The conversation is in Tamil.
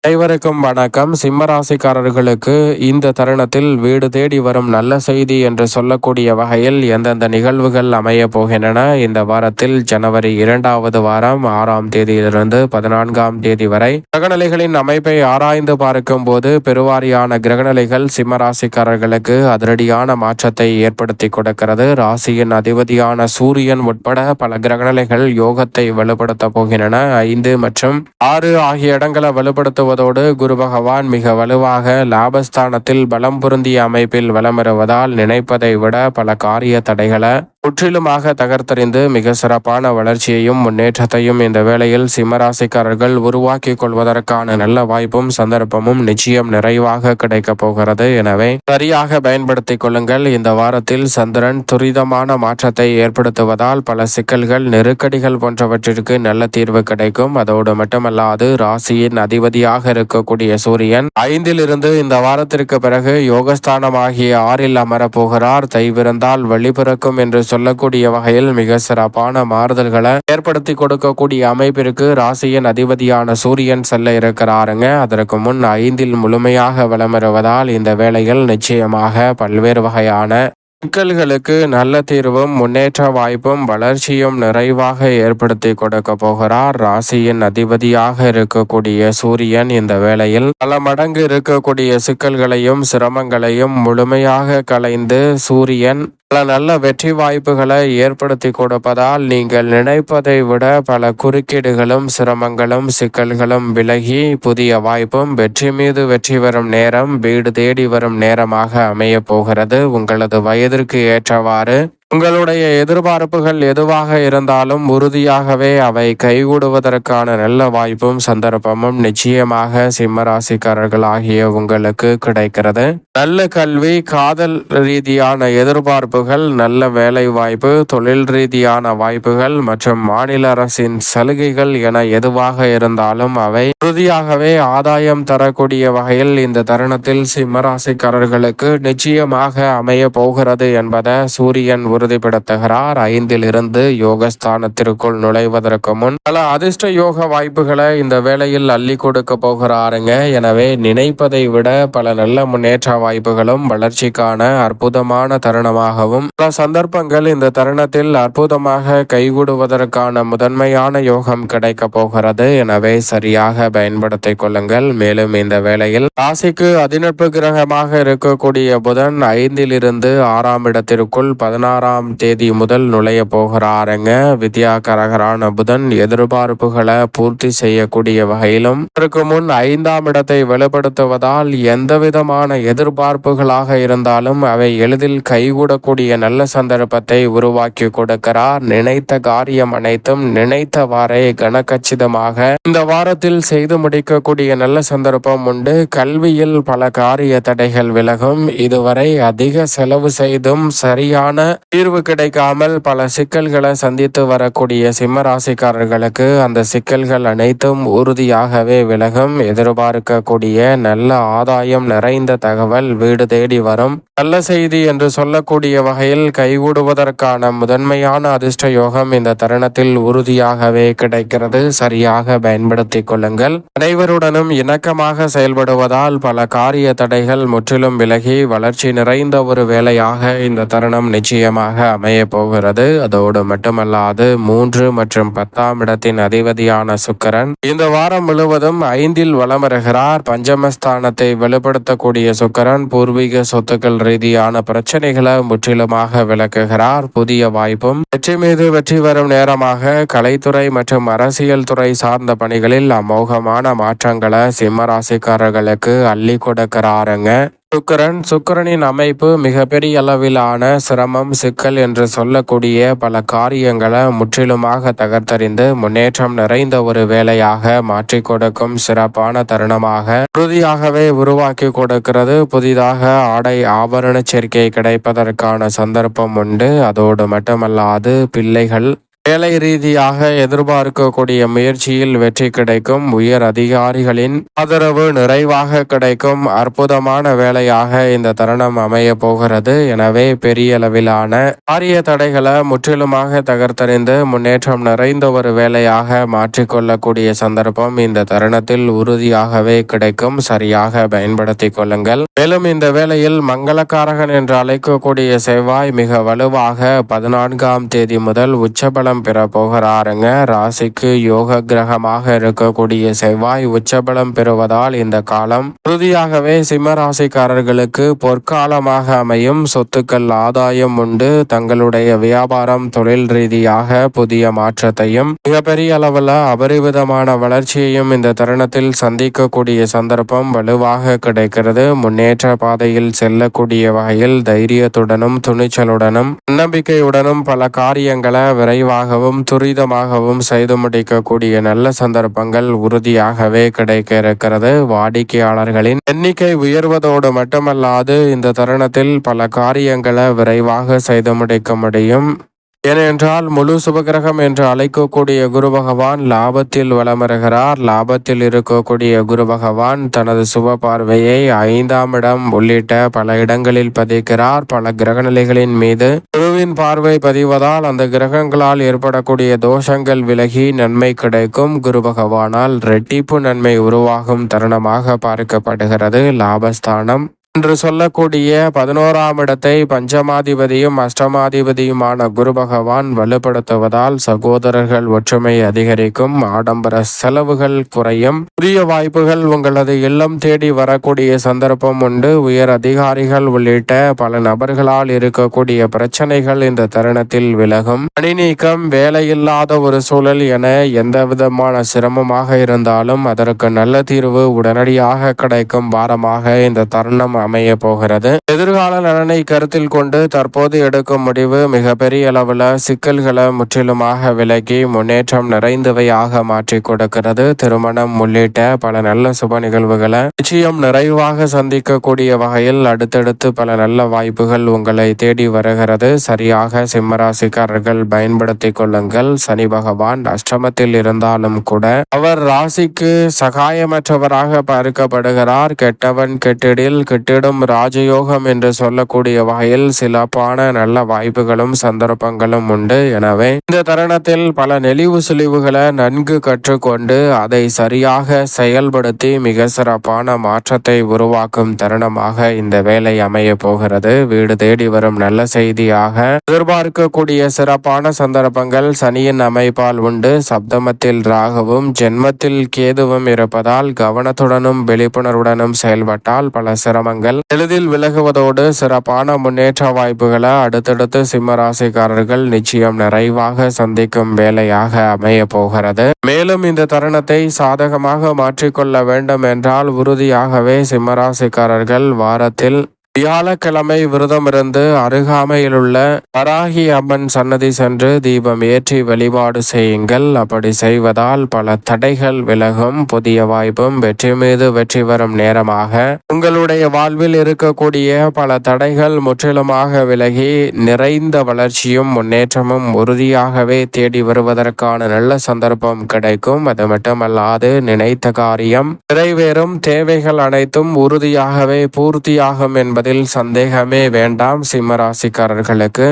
அனைவருக்கும் வணக்கம். சிம்மராசிக்காரர்களுக்கு இந்த தருணத்தில் வீடு தேடி வரும் நல்ல செய்தி என்று சொல்லக்கூடிய வகையில் எந்தெந்த நிகழ்வுகள் அமைய போகின்றன. இந்த வாரத்தில் ஜனவரி 2வது வாரம் 6ஆம் தேதியிலிருந்து 14ஆம் தேதி வரை கிரகநிலைகளின் அமைப்பை ஆராய்ந்து பார்க்கும் போது பெருவாரியான கிரகநிலைகள் சிம்மராசிக்காரர்களுக்கு அதிரடியான மாற்றத்தை ஏற்படுத்தி கொடுக்கிறது. ராசியின் அதிபதியான சூரியன் உட்பட பல கிரகநிலைகள் யோகத்தை வலுப்படுத்த போகின்றன. 5 மற்றும் 6 ஆகிய இடங்களை வலுப்படுத்துவது குரு பகவான் மிக வலுவாக லாபஸ்தானத்தில் பலம் பொருந்திய அமைப்பில் வலமிருவதால் நினைப்பதை விட பல காரிய தடைகளை முற்றிலுமாக தகர்த்தறிந்து மிக சிறப்பான வளர்ச்சியையும் முன்னேற்றத்தையும் இந்த வேளையில் சிம்மராசிக்காரர்கள் உருவாக்கி கொள்வதற்கான நல்ல வாய்ப்பும் சந்தர்ப்பமும் நிச்சயம் நிறைவாக கிடைக்க போகிறது. எனவே சரியாக பயன்படுத்திக் கொள்ளுங்கள். இந்த வாரத்தில் சந்திரன் துரிதமான மாற்றத்தை ஏற்படுத்துவதால் பல சிக்கல்கள் நெருக்கடிகள் போன்றவற்றிற்கு நல்ல தீர்வு கிடைக்கும். அதோடு மட்டுமல்லாது ராசியின் அதிபதியாக இருக்கக்கூடிய சூரியன் 5ல் இருந்து இந்த வாரத்திற்கு பிறகு யோகஸ்தானமாகிய 6ல் அமரப்போகிறார். தைவிருந்தால் வழிபிறக்கும் என்று சொல்லக்கூடிய வகையில் மிக சிறப்பான மாறுதல்களை ஏற்படுத்தி கொடுக்கக்கூடிய அமைப்பிற்கு ராசியின் அதிபதியான சூரியன் செல்ல இருக்கிறாருங்க. அதற்கு முன் 5ல் முழுமையாக வளமிருவதால் இந்த வேளையில் நிச்சயமாக பல்வேறு வகையான சிக்கல்களுக்கு நல்ல தீர்வும் முன்னேற்ற வாய்ப்பும் வளர்ச்சியும் நிறைவாக ஏற்படுத்தி கொடுக்க போகிறார். ராசியின் அதிபதியாக இருக்கக்கூடிய சூரியன் இந்த வேளையில் பல மடங்கு இருக்கக்கூடிய சிக்கல்களையும் சிரமங்களையும் முழுமையாக களைந்து சூரியன் பல நல்ல வெற்றி வாய்ப்புகளை ஏற்படுத்தி கொடுப்பதால் நீங்கள் நினைப்பதை விட பல குறுக்கீடுகளும் சிரமங்களும் சிக்கல்களும் விலகி புதிய வாய்ப்பும் வெற்றி மீது வெற்றி வரும் நேரம் வீடு தேடி வரும் நேரமாக அமைய போகிறது. உங்களது வயதிற்கு ஏற்றவாறு உங்களுடைய எதிர்பார்ப்புகள் எதுவாக இருந்தாலும் உறுதியாகவே அவை கைகூடுவதற்கான நல்ல வாய்ப்பும் சந்தர்ப்பமும் நிச்சயமாக சிம்மராசிக்காரர்கள் ஆகிய உங்களுக்கு கிடைக்கிறது. நல்ல கல்வி, காதல் ரீதியான எதிர்பார்ப்புகள், நல்ல வேலை வாய்ப்பு, தொழில் ரீதியான வாய்ப்புகள் மற்றும் மாநில அரசின் சலுகைகள் என எதுவாக இருந்தாலும் அவை உறுதியாகவே ஆதாயம் தரக்கூடிய வகையில் இந்த தருணத்தில் சிம்மராசிக்காரர்களுக்கு நிச்சயமாக அமைய போகிறது என்பதை சூரியன் உறுதிப்படுத்துகிறார். 5ல் இருந்து யோகஸ்தானத்திற்குள் நுழைவதற்கு முன் பல அதிர்ஷ்ட யோக வாய்ப்புகளை இந்த வேளையில் அள்ளி கொடுக்க போகிறாருங்க. எனவே நினைப்பதை விட பல நல்ல முன்னேற்ற வாய்ப்புகளும் வளர்ச்சிக்கான அற்புதமான தருணமாகவும் பல சந்தர்ப்பங்கள் இந்த தருணத்தில் அற்புதமாக கைகூடுவதற்கான முதன்மையான யோகம் கிடைக்க போகிறது. எனவே சரியாக பயன்படுத்திக் கொள்ளுங்கள். மேலும் இந்த வேளையில் ராசிக்கு அதிநட்பு கிரகமாக இருக்கக்கூடிய புதன் 5ல் இருந்து 6ஆம் இடத்திற்குள் 16ஆம் தேதி முதல் நுழைய போகிறாருங்க. வித்யாகரகரான புதன் எதிர்பார்ப்புகளை பூர்த்தி செய்யக்கூடிய வகையிலும் இதற்கு முன் 5ஆம் இடத்தை வெளிப்படுத்துவதால் எந்த விதமான எதிர்பார்ப்புகளாக இருந்தாலும் அவை எளிதில் கைகூடக்கூடிய நல்ல சந்தர்ப்பத்தை உருவாக்கி கொடுக்கிறார். நினைத்த காரியம் அனைத்தும் நினைத்தவாறே கனகச்சிதமாக இந்த வாரத்தில் செய்து முடிக்கக்கூடிய நல்ல சந்தர்ப்பம் உண்டு. கல்வியில் பல காரிய தடைகள் விலகும். இதுவரை அதிக செலவு செய்தும் சரியான தீர்வு கிடைக்காமல் பல சிக்கல்களை சந்தித்து வரக்கூடிய சிம்மராசிக்காரர்களுக்கு அந்த சிக்கல்கள் அனைத்தும் உறுதியாகவே விலகும். எதிர்பார்க்கக்கூடிய நல்ல ஆதாயம் நிறைந்த தகவல் வீடு தேடி வரும் நல்ல செய்தி என்று சொல்லக்கூடிய வகையில் கைகூடுவதற்கான முதன்மையான அதிர்ஷ்ட யோகம் இந்த தருணத்தில் உறுதியாகவே கிடைக்கிறது. சரியாக பயன்படுத்திக் கொள்ளுங்கள். அனைவருடனும் இணக்கமாக செயல்படுவதால் பல காரிய தடைகள் முற்றிலும் விலகி வளர்ச்சி நிறைந்த ஒரு வேலையாக இந்த தருணம் நிச்சயமாக அமைய போகிறது. அதோடு மட்டுமல்லாது 3 மற்றும் 10ஆம் இடத்தின் அதிபதியான சுக்கிரன் இந்த வாரம் முழுவதும் 5ல் வலமருகிறார். பஞ்சமஸ்தானத்தை வெளிப்படுத்தக்கூடிய சுக்கிரன் பூர்வீக சொத்துக்கள் ரீதியான பிரச்சனைகளை முற்றிலுமாக விளக்குகிறார். புதிய வாய்ப்பும் வெற்றி மீது வெற்றி வரும் நேரமாக கலைத்துறை மற்றும் அரசியல் துறை சார்ந்த பணிகளில் அமோகமான மாற்றங்களை சிம்மராசிக்காரர்களுக்கு அள்ளி கொடுக்கிறாருங்க. சுக்கிரனின் அமைப்பு மிகப்பெரிய அளவிலான சிரமம் சிக்கல் என்று சொல்லக்கூடிய பல காரியங்களை முற்றிலுமாக தகர்த்தறிந்து முன்னேற்றம் நிறைந்த ஒரு வேலையாக மாற்றிக் கொடுக்கும் சிறப்பான தருணமாக உறுதியாகவே உருவாக்கி கொடுக்கிறது. புதிதாக ஆடை ஆபரண சேர்க்கை கிடைப்பதற்கான சந்தர்ப்பம் உண்டு. அதோடு மட்டுமல்லாது பிள்ளைகள் வேலை ரீதியாக எதிர்பார்க்கக்கூடிய முயற்சியில் வெற்றி கிடைக்கும். உயர் அதிகாரிகளின் ஆதரவு நிறைவாக கிடைக்கும். அற்புதமான வேலையாக இந்த தருணம் அமைய போகிறது. எனவே பெரிய அளவிலான காரிய தடைகளை முற்றிலுமாக தகர்த்தறிந்து முன்னேற்றம் நிறைந்த ஒரு வேலையாக மாற்றிக்கொள்ளக்கூடிய சந்தர்ப்பம் இந்த தருணத்தில் உறுதியாகவே கிடைக்கும். சரியாக பயன்படுத்தி கொள்ளுங்கள். மேலும் இந்த வேளையில் மங்களக்காரகன் என்று அழைக்கக்கூடிய செவ்வாய் மிக வலுவாக 14ஆம் தேதி முதல் உச்சபலம் பெற போகிறாருங்க. ராசிக்கு யோக கிரகமாக இருக்கக்கூடிய செவ்வாய் உச்சபலம் பெறுவதால் இந்த காலம் உறுதியாகவே சிம்ம ராசிக்காரர்களுக்கு பொற்காலமாக அமையும். சொத்துக்கள் ஆதாயம் உண்டு. தங்களுடைய வியாபாரம் தொழில் ரீதியாக புதிய மாற்றத்தையும் மிகப்பெரிய அளவில் அபரிவிதமான வளர்ச்சியையும் இந்த தருணத்தில் சந்திக்கக்கூடிய சந்தர்ப்பம் வலுவாக கிடைக்கிறது. முன்னேற்ற பாதையில் செல்லக்கூடிய வகையில் தைரியத்துடனும் துணிச்சலுடனும் நம்பிக்கையுடனும் பல காரியங்களை விரைவாகவும் துரிதமாகவும் செய்து முடிக்கக்கூடிய நல்ல சந்தர்ப்பங்கள் உறுதியாகவே கிடைக்க இருக்கிறது. வாடிக்கையாளர்களின் எண்ணிக்கை உயர்வதோடு மட்டுமல்லாது இந்த தருணத்தில் பல காரியங்களை விரைவாக செய்து முடிக்க முடியும். ஏனென்றால் முழு சுபகிரகம் என்று அழைக்கக்கூடிய குரு பகவான் லாபத்தில் வளமருகிறார். லாபத்தில் இருக்கக்கூடிய குரு பகவான் தனது சுப பார்வையை 5ஆம் இடம் உள்ளிட்ட பல இடங்களில் பதிக்கிறார். பல கிரகநிலைகளின் மீது குருவின் பார்வை பதிவதால் அந்த கிரகங்களால் ஏற்படக்கூடிய தோஷங்கள் விலகி நன்மை கிடைக்கும். குரு பகவானால் ரெட்டிப்பு நன்மை உருவாகும் தருணமாக பார்க்கப்படுகிறது. லாபஸ்தானம் என்று சொல்லக்கூடிய 11ஆம் இடத்தை பஞ்சமாதிபதியும் அஷ்டமாதிபதியுமான குரு பகவான் வலுப்படுத்துவதால் சகோதரர்கள் ஒற்றுமை அதிகரிக்கும். ஆடம்பர செலவுகள் குறையும். புதிய வாய்ப்புகள் உங்களது இல்லம் தேடி வரக்கூடிய சந்தர்ப்பம் உண்டு. உயர் அதிகாரிகள் உள்ளிட்ட பல நபர்களால் இருக்கக்கூடிய பிரச்சனைகள் இந்த தருணத்தில் விலகும். பணி நீக்கம், வேலையில்லாத ஒரு சூழல் என எந்த விதமான சிரமமாக இருந்தாலும் அதற்கு நல்ல தீர்வு உடனடியாக கிடைக்கும் வாரமாக இந்த தருணம் அமைய போகிறது. எதிர்கால நலனை கருத்தில் கொண்டு தற்போது எடுக்கும் முடிவு மிகப்பெரிய அளவுல சிக்கல்களை முற்றிலுமாக விலகி முன்னேற்றம் நிறைந்தவையாக மாற்றி கொடுக்கிறது. திருமணம் உள்ளிட்ட பல நல்ல சுப நிகழ்வுகளை நிச்சயம் நிறைவாக சந்திக்கக்கூடிய வகையில் அடுத்தடுத்து பல நல்ல வாய்ப்புகள் உங்களை தேடி வருகிறது. சரியாக சிம்மராசிக்காரர்கள் பயன்படுத்திக் கொள்ளுங்கள். சனி பகவான் அஷ்டமத்தில் இருந்தாலும் கூட அவர் ராசிக்கு சகாயமற்றவராக பார்க்கப்படுகிறார். கெட்டவன் கெட்டிடில் ராஜயோகம் என்று சொல்லக்கூடிய வகையில் சிறப்பான நல்ல வாய்ப்புகளும் சந்தர்ப்பங்களும் உண்டு. எனவே இந்த தருணத்தில் பல நெளிவு சுழிவுகளை நன்கு கற்றுக்கொண்டு அதை சரியாக செயல்படுத்தி மிக சிறப்பான மாற்றத்தை உருவாக்கும் தருணமாக இந்த வேலை அமைய போகிறது. வீடு தேடி வரும் நல்ல செய்தியாக எதிர்பார்க்கக்கூடிய சிறப்பான சந்தர்ப்பங்கள் சனியின் அமைப்பால் உண்டு. சப்தமத்தில் ராகுவும் ஜென்மத்தில் கேதுவும் இருப்பதால் கவனத்துடனும் விழிப்புணர்வுடனும் செயல்பட்டால் பல சிரமங்கள் எளிதில் விலகுவதோடு சிறப்பான முன்னேற்ற வாய்ப்புகளை அடுத்தடுத்து சிம்ம ராசிக்காரர்கள் நிச்சயம் நிறைவாக சந்திக்கும் வேலையாக அமைய போகிறது. மேலும் இந்த தருணத்தை சாதகமாக மாற்றிக்கொள்ள வேண்டும் என்றால் உறுதியாகவே சிம்ம ராசிக்காரர்கள் வாரத்தில் வியாழக்கிழமை விரதமிருந்து அருகாமையில் உள்ள வராகி அம்மன் சன்னதி சென்று தீபம் ஏற்றி வழிபாடு செய்யுங்கள். அப்படி செய்வதால் பல தடைகள் விலகும். புதிய வாய்ப்பும் வெற்றி மீது வெற்றி வரும் நேரமாக உங்களுடைய வாழ்வில் இருக்கக்கூடிய பல தடைகள் முற்றிலுமாக விலகி நிறைந்த வளர்ச்சியும் முன்னேற்றமும் உறுதியாகவே தேடி வருவதற்கான நல்ல சந்தர்ப்பம் கிடைக்கும். அது மட்டுமல்லாது நினைத்த காரியம் நிறைவேறும். தேவைகள் அனைத்தும் உறுதியாகவே பூர்த்தியாகும் என்பதில் சந்தேகமே வேண்டாம். சிம்ம ராசிக்காரர்களுக்கு